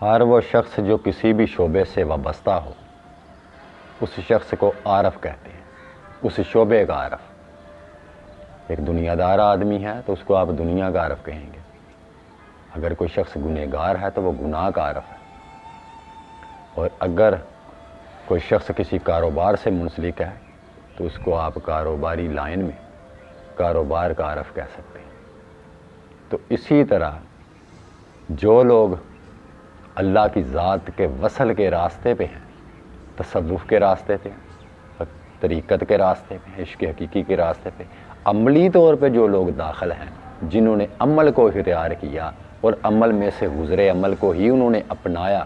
ہر وہ شخص جو کسی بھی شعبے سے وابستہ ہو اس شخص کو عارف کہتے ہیں، اس شعبے کا عارف۔ ایک دنیا دار آدمی ہے تو اس کو آپ دنیا کا عارف کہیں گے، اگر کوئی شخص گنہگار ہے تو وہ گناہ کا عارف ہے، اور اگر کوئی شخص کسی کاروبار سے منسلک ہے تو اس کو آپ کاروباری لائن میں کاروبار کا عارف کہہ سکتے ہیں۔ تو اسی طرح جو لوگ اللہ کی ذات کے وصل کے راستے پہ ہیں، تصوف کے راستے پہ ہیں، طریقت کے راستے پہ، عشق حقیقی کے راستے پہ، عملی طور پہ جو لوگ داخل ہیں، جنہوں نے عمل کو اختیار کیا اور عمل میں سے گزرے عمل کو ہی انہوں نے اپنایا،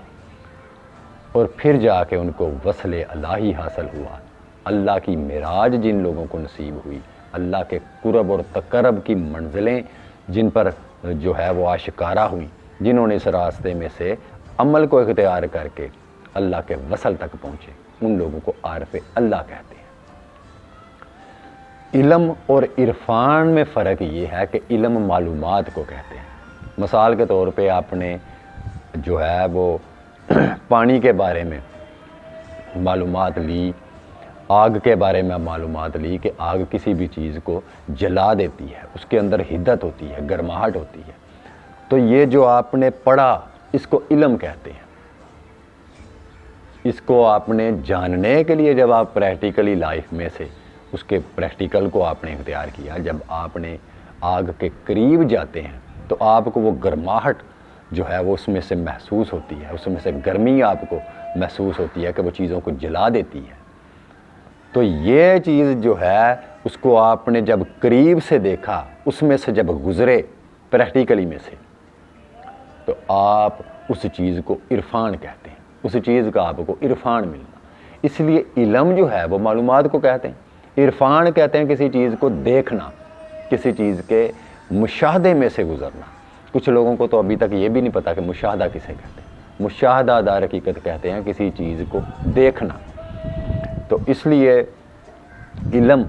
اور پھر جا کے ان کو وصل الہی حاصل ہوا، اللہ کی معراج جن لوگوں کو نصیب ہوئی، اللہ کے قرب اور تقرب کی منزلیں جن پر جو ہے وہ آشکارا ہوئی، جنہوں نے اس راستے میں سے عمل کو اختیار کر کے اللہ کے وصل تک پہنچے، ان لوگوں کو عارف اللہ کہتے ہیں۔ علم اور عرفان میں فرق یہ ہے کہ علم معلومات کو کہتے ہیں۔ مثال کے طور پہ آپ نے جو ہے وہ پانی کے بارے میں معلومات لی، آگ کے بارے میں معلومات لی کہ آگ کسی بھی چیز کو جلا دیتی ہے، اس کے اندر حدت ہوتی ہے، گرماہٹ ہوتی ہے، تو یہ جو آپ نے پڑھا اس کو علم کہتے ہیں۔ اس کو آپ نے جاننے کے لیے جب آپ پریکٹیکلی لائف میں سے اس کے پریکٹیکل کو آپ نے اختیار کیا، جب آپ نے آگ کے قریب جاتے ہیں تو آپ کو وہ گرماہٹ جو ہے وہ اس میں سے محسوس ہوتی ہے، اس میں سے گرمی آپ کو محسوس ہوتی ہے کہ وہ چیزوں کو جلا دیتی ہے۔ تو یہ چیز جو ہے اس کو آپ نے جب قریب سے دیکھا، اس میں سے جب گزرے پریکٹیکلی میں سے، تو آپ اس چیز کو عرفان کہتے ہیں، اس چیز کا آپ کو عرفان ملنا۔ اس لیے علم جو ہے وہ معلومات کو کہتے ہیں، عرفان کہتے ہیں کسی چیز کو دیکھنا، کسی چیز کے مشاہدے میں سے گزرنا۔ کچھ لوگوں کو تو ابھی تک یہ بھی نہیں پتا کہ مشاہدہ کسے کہتے ہیں۔ مشاہدہ دار حقیقت کہتے ہیں کسی چیز کو دیکھنا۔ تو اس لیے علم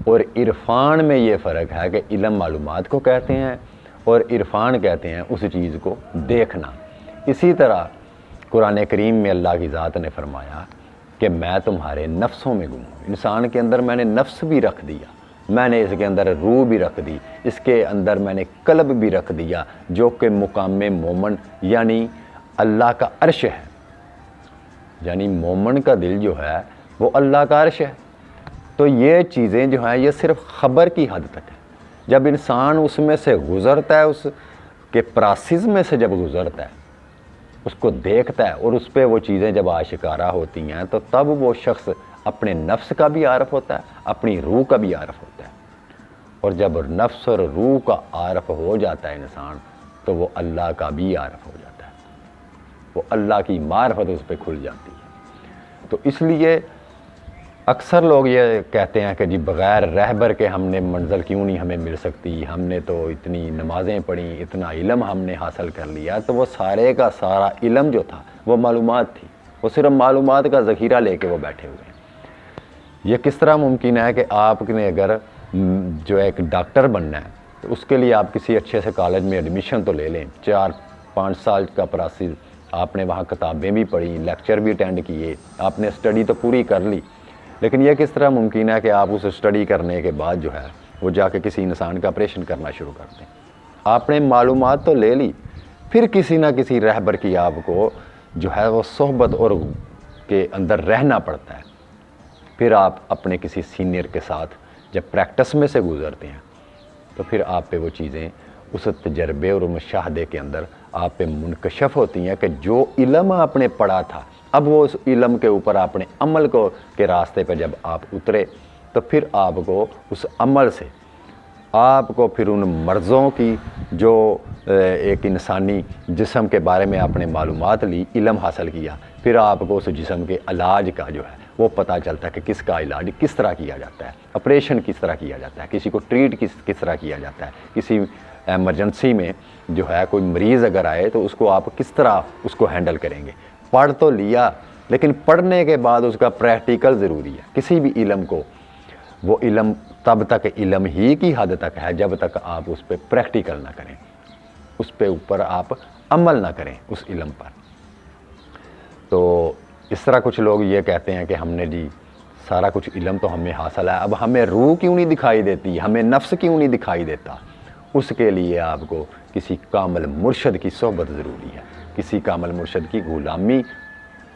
اور عرفان میں یہ فرق ہے کہ علم معلومات کو کہتے ہیں اور عرفان کہتے ہیں اس چیز کو دیکھنا۔ اسی طرح قرآن کریم میں اللہ کی ذات نے فرمایا کہ میں تمہارے نفسوں میں گم ہوں، انسان کے اندر میں نے نفس بھی رکھ دیا، میں نے اس کے اندر روح بھی رکھ دی، اس کے اندر میں نے قلب بھی رکھ دیا، جو کہ مقام مومن یعنی اللہ کا عرش ہے، یعنی مومن کا دل جو ہے وہ اللہ کا عرش ہے۔ تو یہ چیزیں جو ہیں یہ صرف خبر کی حد تک ہے۔ جب انسان اس میں سے گزرتا ہے، اس کے پراسز میں سے جب گزرتا ہے، اس کو دیکھتا ہے اور اس پہ وہ چیزیں جب آشکارا ہوتی ہیں، تو تب وہ شخص اپنے نفس کا بھی عارف ہوتا ہے، اپنی روح کا بھی عارف ہوتا ہے۔ اور جب نفس اور روح کا عارف ہو جاتا ہے انسان، تو وہ اللہ کا بھی عارف ہو جاتا ہے، وہ اللہ کی معرفت اس پہ کھل جاتی ہے۔ تو اس لیے اکثر لوگ یہ کہتے ہیں کہ جی بغیر رہبر کے ہم نے منزل کیوں نہیں ہمیں مل سکتی، ہم نے تو اتنی نمازیں پڑھیں، اتنا علم ہم نے حاصل کر لیا۔ تو وہ سارے کا سارا علم جو تھا وہ معلومات تھی، وہ صرف معلومات کا ذخیرہ لے کے وہ بیٹھے ہوئے ہیں۔ یہ کس طرح ممکن ہے کہ آپ نے اگر جو ایک ڈاکٹر بننا ہے تو اس کے لیے آپ کسی اچھے سے کالج میں ایڈمیشن تو لے لیں، 4-5 سال کا پروسیس، آپ نے وہاں کتابیں بھی پڑھی، لیکچر بھی اٹینڈ کیے، آپ نے اسٹڈی تو پوری کر لی، لیکن یہ کس طرح ممکن ہے کہ آپ اس اسٹڈی کرنے کے بعد جو ہے وہ جا کے کسی انسان کا آپریشن کرنا شروع کر دیں؟ آپ نے معلومات تو لے لی، پھر کسی نہ کسی رہبر کی آپ کو جو ہے وہ صحبت اور کے اندر رہنا پڑتا ہے، پھر آپ اپنے کسی سینئر کے ساتھ جب پریکٹس میں سے گزرتے ہیں تو پھر آپ پہ وہ چیزیں اس تجربے اور مشاہدے کے اندر آپ پہ منکشف ہوتی ہیں کہ جو علم آپ نے پڑھا تھا، اب وہ اس علم کے اوپر اپنے عمل کو کے راستے پہ جب آپ اترے تو پھر آپ کو اس عمل سے آپ کو پھر ان مرضوں کی جو ایک انسانی جسم کے بارے میں آپ نے معلومات لی، علم حاصل کیا، پھر آپ کو اس جسم کے علاج کا جو ہے وہ پتہ چلتا ہے کہ کس کا علاج کس طرح کیا جاتا ہے، آپریشن کس طرح کیا جاتا ہے، کسی کو ٹریٹ کس طرح کیا جاتا ہے، کسی ایمرجنسی میں جو ہے کوئی مریض اگر آئے تو اس کو آپ کس طرح اس کو ہینڈل کریں گے۔ پڑھ تو لیا، لیکن پڑھنے کے بعد اس کا پریکٹیکل ضروری ہے۔ کسی بھی علم کو وہ علم تب تک علم ہی کی حد تک ہے جب تک آپ اس پہ پریکٹیکل نہ کریں، اس پہ اوپر آپ عمل نہ کریں اس علم پر۔ تو اس طرح کچھ لوگ یہ کہتے ہیں کہ ہم نے جی سارا کچھ علم تو ہمیں حاصل ہے، اب ہمیں روح کیوں نہیں دکھائی دیتی، ہمیں نفس کیوں نہیں دکھائی دیتا؟ اس کے لیے آپ کو کسی کامل مرشد کی صحبت ضروری ہے، کسی کامل مرشد کی غلامی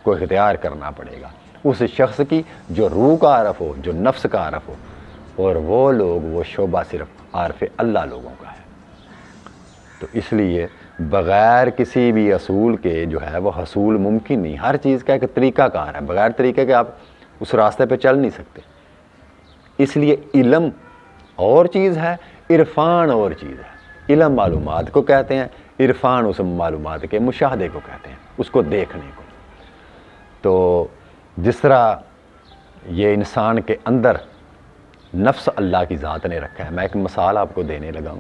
کو اختیار کرنا پڑے گا، اس شخص کی جو روح کا عارف ہو، جو نفس کا عارف ہو، اور وہ شعبہ صرف عارف اللہ لوگوں کا ہے۔ تو اس لیے بغیر کسی بھی اصول کے جو ہے وہ حصول ممکن نہیں، ہر چیز کا ایک طریقہ کار ہے، بغیر طریقے کے آپ اس راستے پہ چل نہیں سکتے۔ اس لیے علم اور چیز ہے، عرفان اور چیز ہے۔ علم معلومات کو کہتے ہیں، عرفان اس معلومات کے مشاہدے کو کہتے ہیں، اس کو دیکھنے کو۔ تو جس طرح یہ انسان کے اندر نفس اللہ کی ذات نے رکھا ہے، میں ایک مثال آپ کو دینے لگا ہوں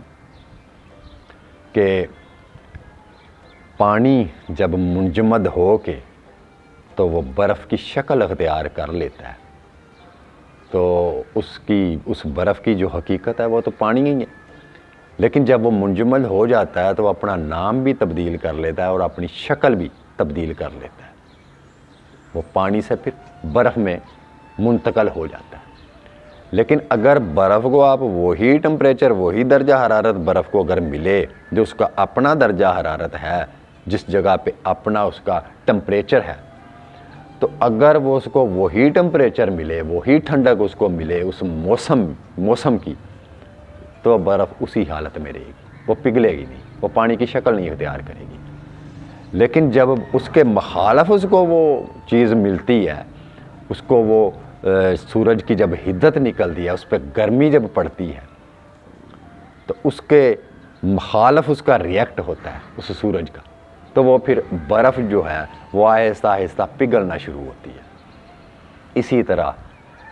کہ پانی جب منجمد ہو کے تو وہ برف کی شکل اختیار کر لیتا ہے، تو اس برف کی جو حقیقت ہے وہ تو پانی ہی ہے، لیکن جب وہ منجمد ہو جاتا ہے تو وہ اپنا نام بھی تبدیل کر لیتا ہے اور اپنی شکل بھی تبدیل کر لیتا ہے، وہ پانی سے پھر برف میں منتقل ہو جاتا ہے۔ لیکن اگر برف کو آپ وہی ٹمپریچر، وہی درجہ حرارت برف کو اگر ملے جو اس کا اپنا درجہ حرارت ہے، جس جگہ پہ اپنا اس کا ٹمپریچر ہے، تو اگر وہ اس کو وہی ٹمپریچر ملے، وہی ٹھنڈک اس کو ملے اس موسم کی، تو برف اسی حالت میں رہے گی، وہ پگھلے گی نہیں، وہ پانی کی شکل نہیں اختیار کرے گی۔ لیکن جب اس کے مخالف اس کو وہ چیز ملتی ہے، اس کو وہ سورج کی جب حدت نکلتی ہے، اس پہ گرمی جب پڑتی ہے، تو اس کے مخالف اس کا ریئیکٹ ہوتا ہے اس سورج کا، تو وہ پھر برف جو ہے وہ آہستہ آہستہ پگھلنا شروع ہوتی ہے۔ اسی طرح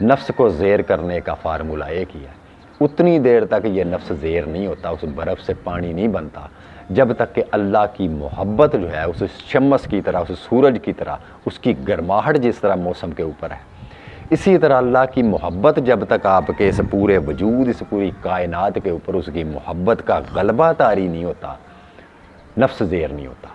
نفس کو زیر کرنے کا فارمولہ ایک ہی ہے، اتنی دیر تک یہ نفس زیر نہیں ہوتا، اس برف سے پانی نہیں بنتا، جب تک کہ اللہ کی محبت جو ہے اس شمس کی طرح، اس سورج کی طرح، اس کی گرماہٹ جس طرح موسم کے اوپر ہے، اسی طرح اللہ کی محبت جب تک آپ کے اس پورے وجود، اس پوری کائنات کے اوپر اس کی محبت کا غلبہ طاری نہیں ہوتا، نفس زیر نہیں ہوتا۔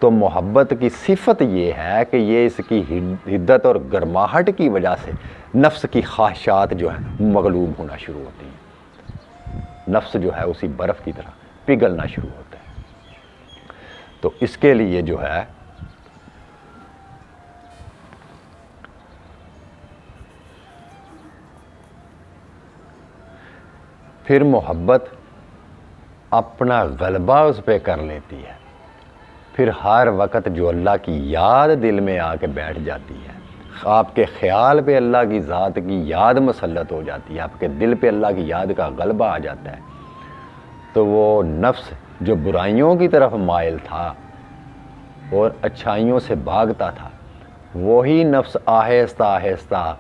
تو محبت کی صفت یہ ہے کہ یہ اس کی حدت اور گرماہٹ کی وجہ سے نفس کی خواہشات جو ہیں مغلوب ہونا شروع ہوتی ہیں، نفس جو ہے اسی برف کی طرح پگھلنا شروع ہوتا ہے۔ تو اس کے لیے جو ہے پھر محبت اپنا غلبہ اس پہ کر لیتی ہے، پھر ہر وقت جو اللہ کی یاد دل میں آ کے بیٹھ جاتی ہے، آپ کے خیال پہ اللہ کی ذات کی یاد مسلط ہو جاتی ہے، آپ کے دل پہ اللہ کی یاد کا غلبہ آ جاتا ہے، تو وہ نفس جو برائیوں کی طرف مائل تھا اور اچھائیوں سے بھاگتا تھا، وہی نفس آہستہ آہستہ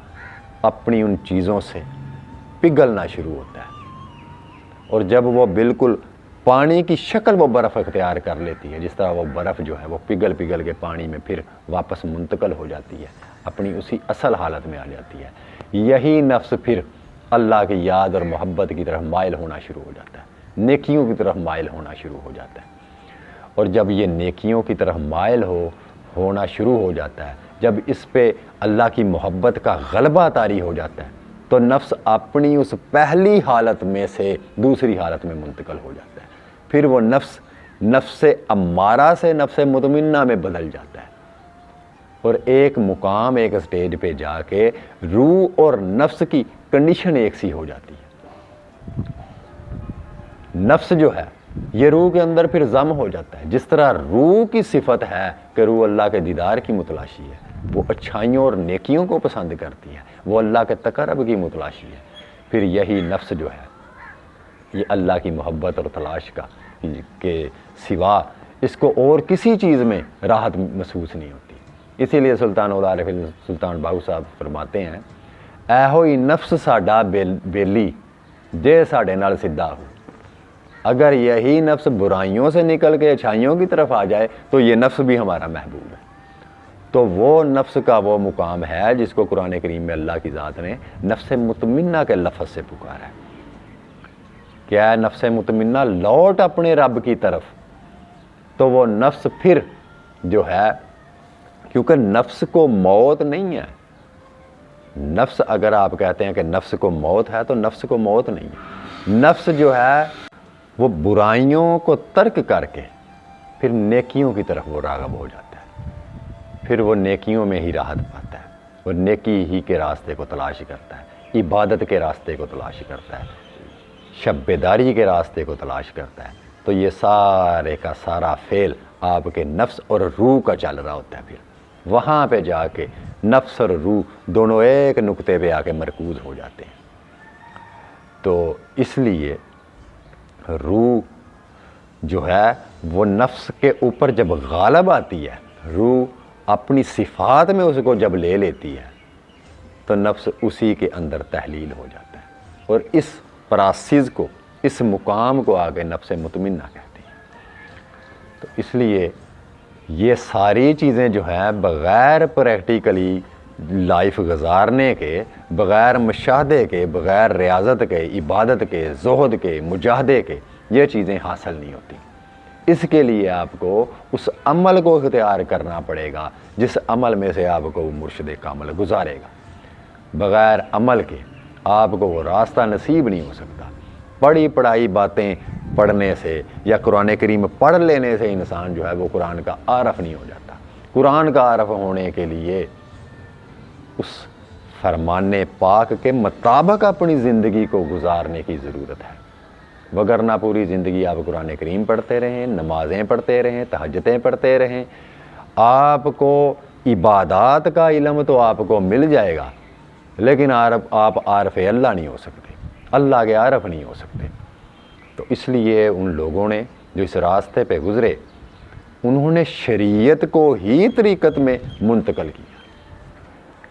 اپنی ان چیزوں سے پگھلنا شروع ہوتا ہے، اور جب وہ بالکل پانی کی شکل وہ برف اختیار کر لیتی ہے، جس طرح وہ برف جو ہے وہ پگھل کے پانی میں پھر واپس منتقل ہو جاتی ہے، اپنی اسی اصل حالت میں آ جاتی ہے، یہی نفس پھر اللہ کی یاد اور محبت کی طرف مائل ہونا شروع ہو جاتا ہے، نیکیوں کی طرف مائل ہونا شروع ہو جاتا ہے۔ اور جب یہ نیکیوں کی طرف مائل ہونا شروع ہو جاتا ہے، جب اس پہ اللہ کی محبت کا غلبہ طاری ہو جاتا ہے، تو نفس اپنی اس پہلی حالت میں سے دوسری حالت میں منتقل ہو جاتا ہے، پھر وہ نفس امارہ سے نفس مطمئنہ میں بدل جاتا ہے، اور ایک مقام، ایک سٹیج پہ جا کے روح اور نفس کی کنڈیشن ایک سی ہو جاتی ہے۔ نفس جو ہے یہ روح کے اندر پھر ضم ہو جاتا ہے، جس طرح روح کی صفت ہے کہ روح اللہ کے دیدار کی متلاشی ہے، وہ اچھائیوں اور نیکیوں کو پسند کرتی ہے، وہ اللہ کے تقرب کی متلاشی ہے، پھر یہی نفس جو ہے یہ اللہ کی محبت اور تلاش کا کے سوا اس کو اور کسی چیز میں راحت محسوس نہیں ہوتی۔ اسی لیے سلطان العارف سلطان باہو صاحب فرماتے ہیں، اے ہوئی نفس ساڈا بیلی جے ساڈے نال سدھا ہو۔ اگر یہی نفس برائیوں سے نکل کے اچھائیوں کی طرف آ جائے تو یہ نفس بھی ہمارا محبوب ہے۔ تو وہ نفس کا وہ مقام ہے جس کو قرآن کریم میں اللہ کی ذات نے نفس مطمئنہ کے لفظ سے پکارا ہے۔ کیا ہے نفس مطمئنہ؟ لوٹ اپنے رب کی طرف۔ تو وہ نفس پھر جو ہے کیونکہ نفس کو موت نہیں ہے. نفس اگر آپ کہتے ہیں کہ نفس کو موت ہے تو نفس کو موت نہیں ہے. نفس جو ہے وہ برائیوں کو ترک کر کے پھر نیکیوں کی طرف وہ راغب ہو جاتا ہے. پھر وہ نیکیوں میں ہی راحت پاتا ہے. وہ نیکی ہی کے راستے کو تلاش کرتا ہے, عبادت کے راستے کو تلاش کرتا ہے, شب بیداری کے راستے کو تلاش کرتا ہے. تو یہ سارے کا سارا فعل آپ کے نفس اور روح کا چل رہا ہوتا ہے. پھر وہاں پہ جا کے نفس اور روح دونوں ایک نقطے پہ آ کے مرکوز ہو جاتے ہیں. تو اس لیے روح جو ہے وہ نفس کے اوپر جب غالب آتی ہے, روح اپنی صفات میں اس کو جب لے لیتی ہے تو نفس اسی کے اندر تحلیل ہو جاتا ہے. اور اس پراسز کو, اس مقام کو آگے نفس مطمئنہ کہتے ہیں. تو اس لیے یہ ساری چیزیں جو ہیں بغیر پریکٹیکلی لائف گزارنے کے, بغیر مشاہدے کے, بغیر ریاضت کے, عبادت کے, زہد کے, مجاہدے کے, یہ چیزیں حاصل نہیں ہوتی. اس کے لیے آپ کو اس عمل کو اختیار کرنا پڑے گا جس عمل میں سے آپ کو وہ مرشد کامل گزارے گا. بغیر عمل کے آپ کو وہ راستہ نصیب نہیں ہو سکتا. پڑھی پڑھائی باتیں پڑھنے سے یا قرآن کریم پڑھ لینے سے انسان جو ہے وہ قرآن کا عارف نہیں ہو جاتا. قرآن کا عارف ہونے کے لیے اس فرمان پاک کے مطابق اپنی زندگی کو گزارنے کی ضرورت ہے. وگرنہ پوری زندگی آپ قرآن کریم پڑھتے رہیں, نمازیں پڑھتے رہیں, تہجدیں پڑھتے رہیں, آپ کو عبادات کا علم تو آپ کو مل جائے گا لیکن آپ عارف اللہ نہیں ہو سکتے, اللہ کے عارف نہیں ہو سکتے. تو اس لیے ان لوگوں نے جو اس راستے پہ گزرے انہوں نے شریعت کو ہی طریقت میں منتقل کیا.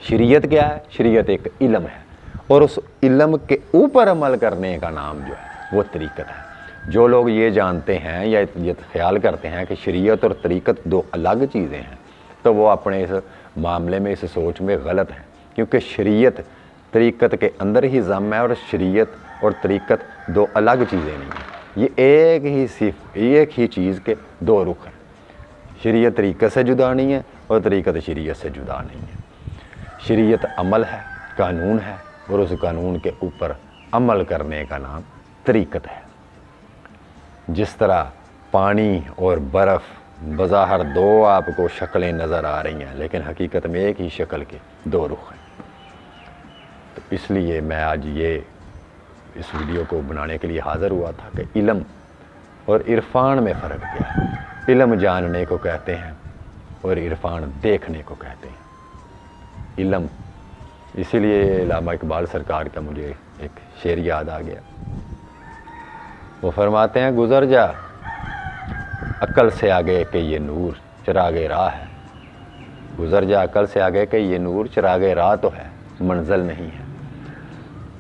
شریعت کیا ہے؟ شریعت ایک علم ہے اور اس علم کے اوپر عمل کرنے کا نام جو ہے وہ طریقت ہے. جو لوگ یہ جانتے ہیں یا یہ خیال کرتے ہیں کہ شریعت اور طریقت دو الگ چیزیں ہیں تو وہ اپنے اس معاملے میں, اس سوچ میں غلط ہیں. کیونکہ شریعت طریقت کے اندر ہی ضم ہے اور شریعت اور طریقت دو الگ چیزیں نہیں ہیں. یہ ایک ہی چیز کے دو رخ ہیں. شریعت طریقت سے جدا نہیں ہے اور طریقت شریعت سے جدا نہیں ہے. شریعت عمل ہے, قانون ہے, اور اس قانون کے اوپر عمل کرنے کا نام طریقت ہے. جس طرح پانی اور برف بظاہر دو آپ کو شکلیں نظر آ رہی ہیں لیکن حقیقت میں ایک ہی شکل کے دو رخ ہیں. تو اس لیے میں آج یہ اس ویڈیو کو بنانے کے لیے حاضر ہوا تھا کہ علم اور عرفان میں فرق کیا ہے. علم جاننے کو کہتے ہیں اور عرفان دیکھنے کو کہتے ہیں. علم, اسی لیے علامہ اقبال سرکار کا مجھے ایک شعر یاد آ گیا. وہ فرماتے ہیں, گزر جا عقل سے آگے کہ یہ نور چراغ راہ ہے. گزر جا عقل سے آگے کہ یہ نور چراغ راہ تو ہے, منزل نہیں ہے.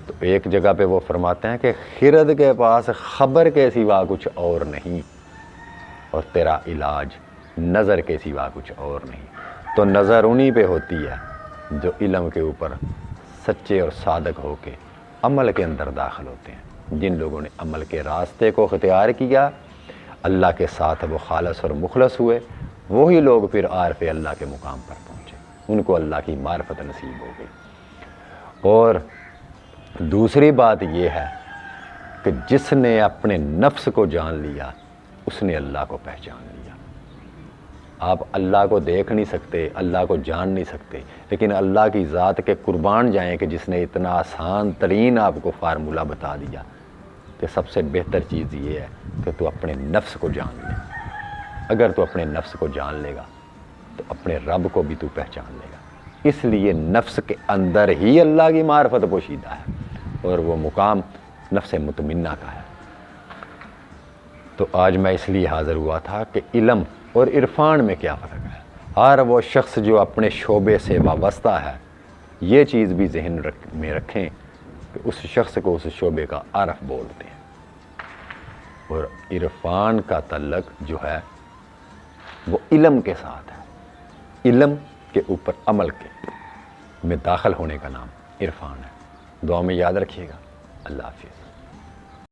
تو ایک جگہ پہ وہ فرماتے ہیں کہ خرد کے پاس خبر کے سوا کچھ اور نہیں اور تیرا علاج نظر کے سوا کچھ اور نہیں. تو نظر انہی پہ ہوتی ہے جو علم کے اوپر سچے اور صادق ہو کے عمل کے اندر داخل ہوتے ہیں. جن لوگوں نے عمل کے راستے کو اختیار کیا, اللہ کے ساتھ وہ خالص اور مخلص ہوئے, وہی لوگ پھر عارف اللہ کے مقام پر پہنچے. ان کو اللہ کی معرفت نصیب ہو گئی. اور دوسری بات یہ ہے کہ جس نے اپنے نفس کو جان لیا اس نے اللہ کو پہچان لیا. آپ اللہ کو دیکھ نہیں سکتے, اللہ کو جان نہیں سکتے, لیکن اللہ کی ذات کے قربان جائیں کہ جس نے اتنا آسان ترین آپ کو فارمولہ بتا دیا کہ سب سے بہتر چیز یہ ہے کہ تو اپنے نفس کو جان لے. اگر تو اپنے نفس کو جان لے گا تو اپنے رب کو بھی تو پہچان لے گا. اس لیے نفس کے اندر ہی اللہ کی معرفت پوشیدہ ہے اور وہ مقام نفس مطمئنہ کا ہے. تو آج میں اس لیے حاضر ہوا تھا کہ علم اور عرفان میں کیا فرق ہے. ہر وہ شخص جو اپنے شعبے سے وابستہ ہے یہ چیز بھی ذہن میں رکھیں کہ اس شخص کو اس شعبے کا عارف بولتے ہیں. اور عرفان کا تعلق جو ہے وہ علم کے ساتھ ہے. علم کے اوپر عمل کے میں داخل ہونے کا نام عرفان ہے. دعا میں یاد رکھیے گا. اللہ حافظ.